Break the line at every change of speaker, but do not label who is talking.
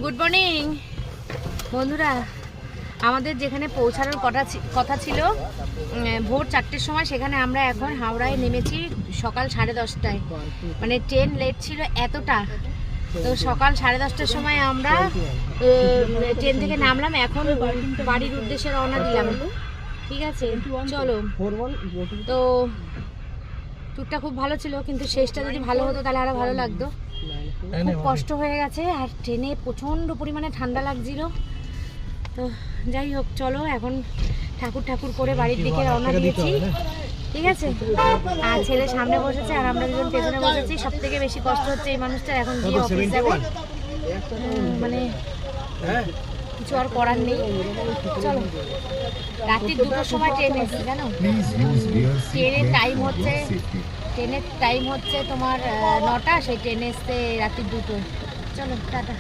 Good morning বন্ধুরা। আমাদের যেখানে পৌঁছানোর কথা ছিল ভোর 4টের সময়, সেখানে আমরা এখন হাওড়ায় নেমেছি সকাল 10:30টায়। মানে ট্রেন লেট ছিল এতটা, তো সকাল 10:30টার সময় আমরা ট্রেন থেকে নামলাম। এখন বাড়ির উদ্দেশ্যে রওনা দিলাম। ঠিক আছে, চলো। তো ট্যুরটা খুব ভালো ছিল, কিন্তু শেষটা যদি ভালো হতো তাহলে আরো ভালো লাগতো। খুব কষ্ট হয়ে গেছে, আর ট্রেনে প্রচণ্ড পরিমাণে ঠান্ডা লাগছিল। তো যাই হোক, চলো এখন ঠাকুর করে বাড়ির দিকে রওনা দিয়েছি। ঠিক আছে, আর ছেলে সামনে বসেছে আর আমরা দুজন পেছনে বসেছি। সব থেকে বেশি কষ্ট হচ্ছে এই মানুষটা, এখন গিয়ে অফিস যাবে। মানে কিছু আর করার নেই। চলো, রাত্রি 2টোর সময় ট্রেন এসেছে, জানো? ট্রেনের টাইম হচ্ছে তোমার 9টা, সেই ট্রেন এসছে রাত্রি 2টো। চলো, টাটা।